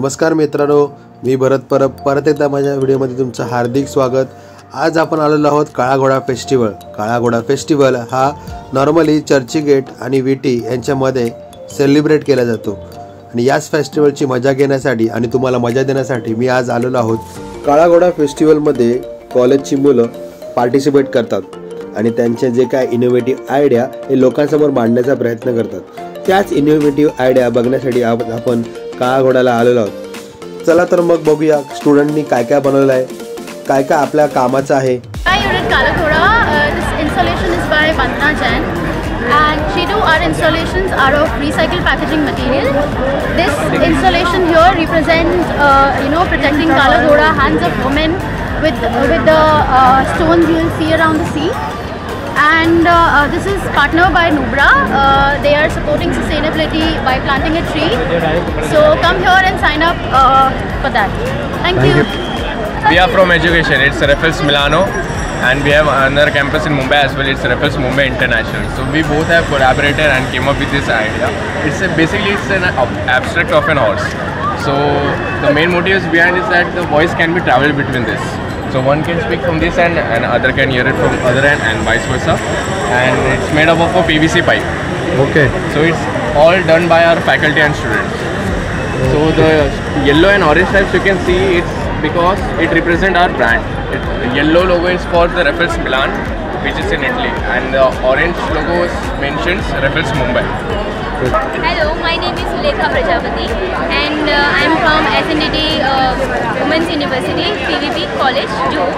नमस्कार मित्रांनो, मी भरत परत एकदा माझ्या व्हिडिओमध्ये तुमचं हार्दिक स्वागत। आज आपण आलेलो आहोत काळा घोडा फेस्टिवल। काळा घोडा फेस्टिवल हा नॉर्मली चर्चगेट आणि विटी यांच्यामध्ये सेलिब्रेट केला जातो आणि याच फेस्टिवलची मजा घेण्यासाठी आणि तुम्हाला मजा देण्यासाठी मी आज आलेलो आहोत। काळा घोडा फेस्टिवलमध्ये कॉलेजची मुलं पार्टिसिपेट करतात आणि त्यांचे जे काय इनोव्हेटिव्ह आयडिया हे लोकांसमोर मांडण्याचा प्रयत्न करतात। त्याच इनोव्हेटिव्ह आयडिया बघण्यासाठी आपण काळा घोड्याला आलेलो आहोत। चला तर मग बघूया स्टुडंटनी काय काय बनवलं आहे, काय काय आपल्या कामाचं आहे। Kala Ghoda, this installation is by Vandana Jain and she do our installations out of recycled packaging material. This installation here represents protecting Kala Ghoda, hands of women with the stones you will see around the sea. And this is partnered by Nubra. They are supporting sustainability by planting a tree. So come here and sign up for that. Thank you. We are from education. It's Raffles Milano, and we have another campus in Mumbai as well. It's Raffles Mumbai International. So we both have collaborated and came up with this idea. Basically an abstract of an horse. So the main motives behind is that the voice can be traveled between this. So one can speak from this end and other can hear it from other end and vice versa. And it's made up of a PVC pipe. Okay. So it's all done by our faculty and students. So the yellow and orange stripes you can see, it's because it represents our brand. The yellow logo is for the Raffles Milan, which is in Italy, and the orange logo mentions Raffles Mumbai. Hello, my name is Sulekha Prajapati and I am from SNDT Women's University, PVP College, Juhu.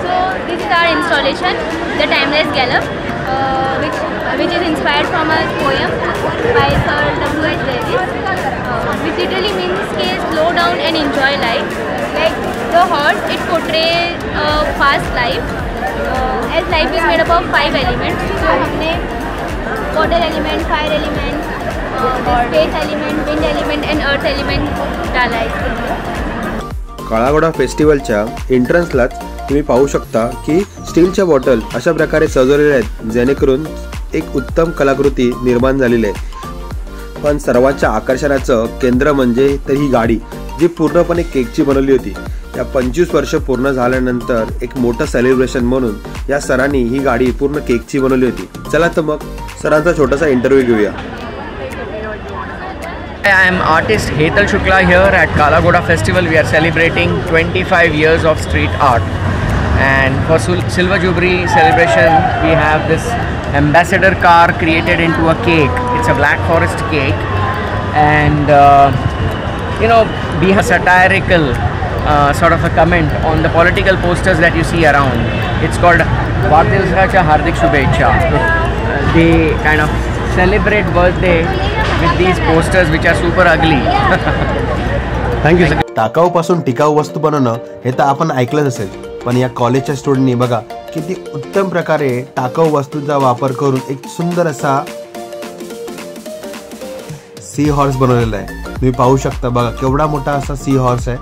So this is our installation, The Timeless Gallop, which is inspired from a poem by Sir W.H. Davis, which literally means slow down and enjoy life. Like the horse, it portrays a fast life, as life is made up of 5 elements. So हमने water element, fire element, space element, wind element and earth element डाला है। काळा घोडा फेस्टिवलच्या एंट्रन्सलाच तुम्ही पाहू शकता की स्टीलच्या बॉटल अशा प्रकारे सजवलेल्या आहेत, जेणेकरून एक उत्तम कलाकृती निर्माण झालेली आहे। पण सर्वांच्या आकर्षणाचं केंद्र म्हणजे तर ही गाडी जी पूर्णपणे केकची बनवली होती। या 25 वर्ष पूर्ण झाल्यानंतर एक मोठं सेलिब्रेशन म्हणून या सरांनी ही गाडी पूर्ण केकची बनवली होती। चला तर मग सरांचा छोटासा इंटरव्ह्यू घेऊया। I am artist Hetal Shukla here at Kala Ghoda Festival. We are celebrating 25 years of street art, and for Silver Jubilee celebration we have this ambassador car created into a cake. It's a black forest cake, and we have satirical sort of a comment on the political posters that you see around. It's called Vardivasracha Hardik Shubhecha. They kind of celebrate birthday with these posters which are super ugly. Thank you. टाकाऊ पासून टिकाऊ वस्तू बनवणं हे तर आपण ऐकलंच असेल, पण या कॉलेजच्या स्टुडंटनी बघा किती उत्तम प्रकारे टाकाऊ वस्तूंचा वापर करून एक सुंदर असा सी हॉर्स बनवलेला आहे। तुम्ही पाहू शकता, बघा केवढा मोठा असा सी हॉर्स आहे,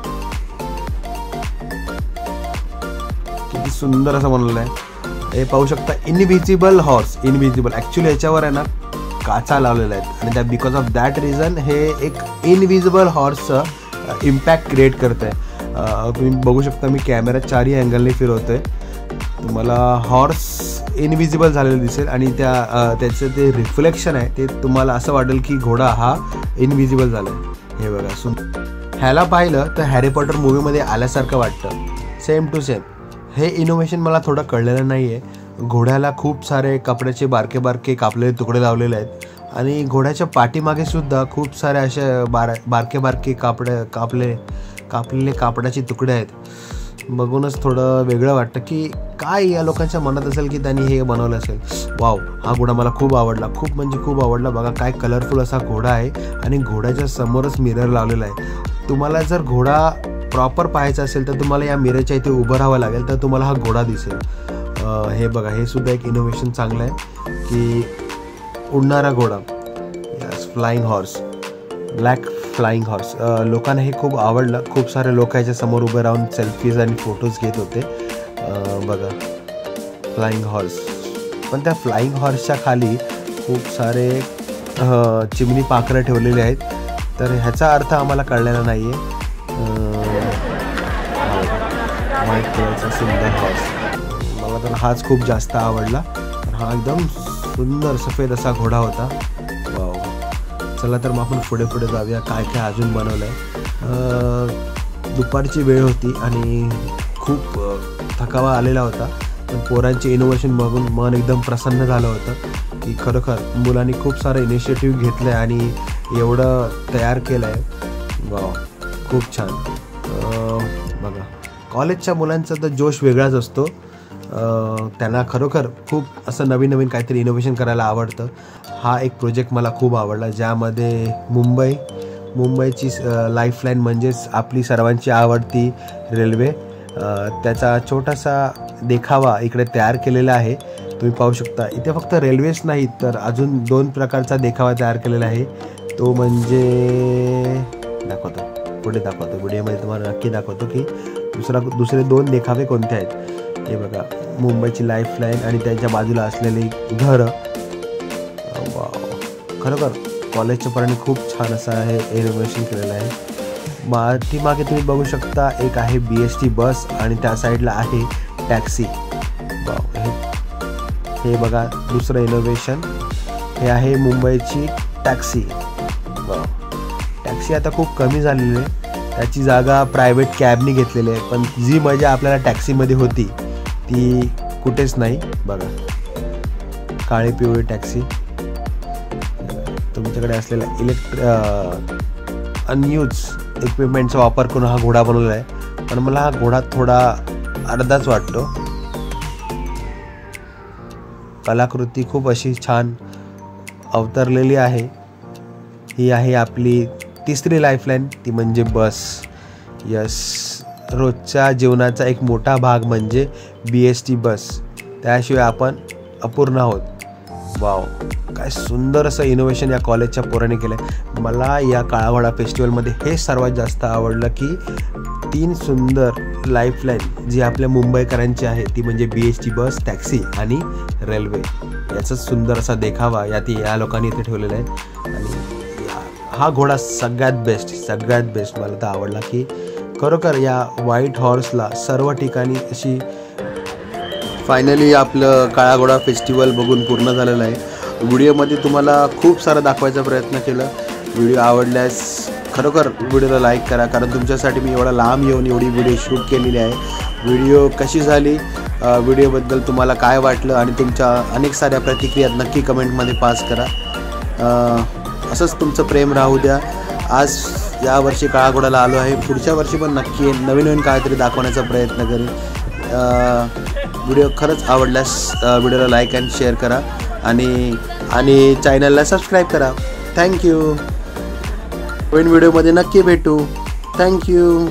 किती सुंदर असं बनवलेलं आहे। हे पाहू शकता इनविजिबल हॉर्स, इनविजिबल ॲक्च्युली याच्यावर आहे ना काचा लावलेल्या आहेत आणि त्या बिकॉज ऑफ दॅट रिझन हे एक इनविजिबल हॉर्सचं इम्पॅक्ट क्रिएट करत आहे। तुम्ही बघू शकता, मी कॅमेरा चारही अँगलने फिरवतोय, तुम्हाला हॉर्स इनविजिबल झालेलं दिसेल आणि त्याचं ते रिफ्लेक्शन आहे ते तुम्हाला असं वाटेल की घोडा हा इनविजिबल झाला आहे। हे बघा, ह्याला पाहिलं तर हॅरी पॉटर मूवीमध्ये आल्यासारखं वाटतं, सेम टू सेम। हे इनोव्हेशन मला थोडं कळलेलं नाही आहे। घोड्याला खूप सारे कपड्याचे बारके बारके कापलेले तुकडे लावलेले आहेत आणि घोड्याच्या पाठीमागे सुद्धा खूप सारे असे बारके बारके कापलेले कापडाचे तुकडे आहेत। बघूनच थोडं वेगळं वाटतं की काय या लोकांच्या मनात असेल की त्यांनी हे बनवलं असेल। वाव, हा घोडा मला खूप आवडला, खूप म्हणजे खूप आवडला। बघा काय कलरफुल असा घोडा आहे आणि घोड्याच्या समोरच मिरर लावलेला आहे। तुम्हाला जर घोडा प्रॉपर पाहायचा असेल तर तुम्हाला या मिररच्या इथे उभं राहावं लागेल, तर तुम्हाला हा घोडा दिसेल। हे बघा, हे सुद्धा एक इनोव्हेशन चांगलं आहे की उडणारा घोडा, yes, flying horse, black flying horse. लोकांना हे खूप आवडलं, खूप सारे लोक याच्या समोर उभे राहून सेल्फीज आणि फोटोज घेत होते। बघा फ्लाइंग हॉर्स, पण त्या फ्लाइंग हॉर्सच्या खाली खूप सारे चिमणी पाखरं ठेवलेले आहेत तर ह्याचा अर्थ आम्हाला कळलेला नाही आहे. व्हाईट कलरचा सुंदर हॉर्स, मला तर हाच खूप जास्त आवडला. हा एकदम सुंदर सफेद असा घोडा होता. वाव. चला तर मग आपण पुढे पुढे जाऊया, काय काय अजून बनवलं आहे. दुपारची वेळ होती आणि खूप थकावा आलेला होता, पण पोरांचे इनोव्हेशन बघून मन एकदम प्रसन्न झालं होतं की खरोखर मुलांनी खूप सारं इनिशिएटिव्ह घेतलं आहे आणि एवढं तयार केलं आहे. वाव, खूप छान. बघा, कॉलेजच्या मुलांचा तर जोश वेगळाच असतो. त्यांना खरोखर खूप असं नवीन नवीन काहीतरी इनोव्हेशन करायला आवडतं. हा एक प्रोजेक्ट मला खूप आवडला, ज्यामध्ये मुंबईची लाईफलाईन म्हणजेच आपली सर्वांची आवडती रेल्वे, त्याचा छोटासा देखावा इकडे तयार केलेला आहे. तुम्ही पाहू शकता इथे फक्त रेल्वेच नाहीत तर अजून 2 प्रकारचा देखावा तयार केलेला आहे. तो म्हणजे पुढे दाखवतो व्हिडिओमध्ये तुम्हाला नक्की दाखवतो की दुसरे 2 देखावे कोणते आहेत. हे बघा, मुंबईची लाईफलाईन आणि त्यांच्या बाजूला असलेली घरं. खरोखर कॉलेजच्या पोरांनी खूप छान असं हे इनोव्हेशन केलेलं आहे. मागे तुम्ही बघू शकता एक आहे BST बस आणि त्या साईडला आहे टॅक्सी. हे बघा दुसरं इनोव्हेशन, हे आहे मुंबईची टॅक्सी. टॅक्सी आता खूप कमी झालेली आहे, त्याची जागा प्रायव्हेट कॅबनी घेतलेली आहे, पण जी मजा आपल्याला टॅक्सीमध्ये होती ती कुठेच नाही. बघा, काळी पिवळी टॅक्सी. तुमच्याकडे असलेला अनयूज इक्विपमेंटचा वापर करून हा घोडा बनवला आहे, पण मला हा घोडा थोडा अर्धाच वाटतो. कलाकृती खूप अशी छान अवतरलेली आहे. ही आहे आपली 3री लाईफलाईन, ती म्हणजे बस. यस, रोजच्या जीवनाचा एक मोठा भाग म्हणजे BST बस, त्याशिवाय आपण अपूर्ण आहोत. वाव, काय सुंदर असं इनोव्हेशन या कॉलेजच्या पोरांनी केलं आहे. मला या काळा घोडा फेस्टिवलमध्ये हे सर्वात जास्त आवडलं की 3 सुंदर लाईफलाईन जी आपल्या मुंबईकरांची आहे ती म्हणजे BST बस, टॅक्सी आणि रेल्वे, याचा सुंदर असा देखावा या लोकांनी इथे ठेवलेला आहे. आणि हा घोडा सगळ्यात बेस्ट मला तर आवडला की खरोखर या व्हाईट हॉर्सला सर्व ठिकाणी अशी. फायनली आपलं काळा घोडा फेस्टिवल बघून पूर्ण झालेलं आहे. व्हिडिओमध्ये तुम्हाला खूप सारं दाखवायचा प्रयत्न केला. व्हिडिओ आवडल्यास खरोखर व्हिडिओला लाईक करा, कारण तुमच्यासाठी मी एवढा लांब येऊन एवढी व्हिडिओ शूट केलेली आहे. व्हिडिओ कशी झाली, व्हिडिओबद्दल तुम्हाला काय वाटलं आणि तुमच्या अनेक साऱ्या प्रतिक्रिया नक्की कमेंटमध्ये पास करा. असंच तुमचं प्रेम राहू द्या. आज यावर्षी काळा घोडाला आलो आहे, पुढच्या वर्षी पण नक्की नवीन काहीतरी दाखवण्याचा प्रयत्न करेन. व्हिडिओ खरंच आवडल्यास व्हिडिओला लाईक अँड शेअर करा आणि चॅनलला सबस्क्राईब करा. थँक्यू. नवीन व्हिडिओमध्ये नक्की भेटू. थँक्यू.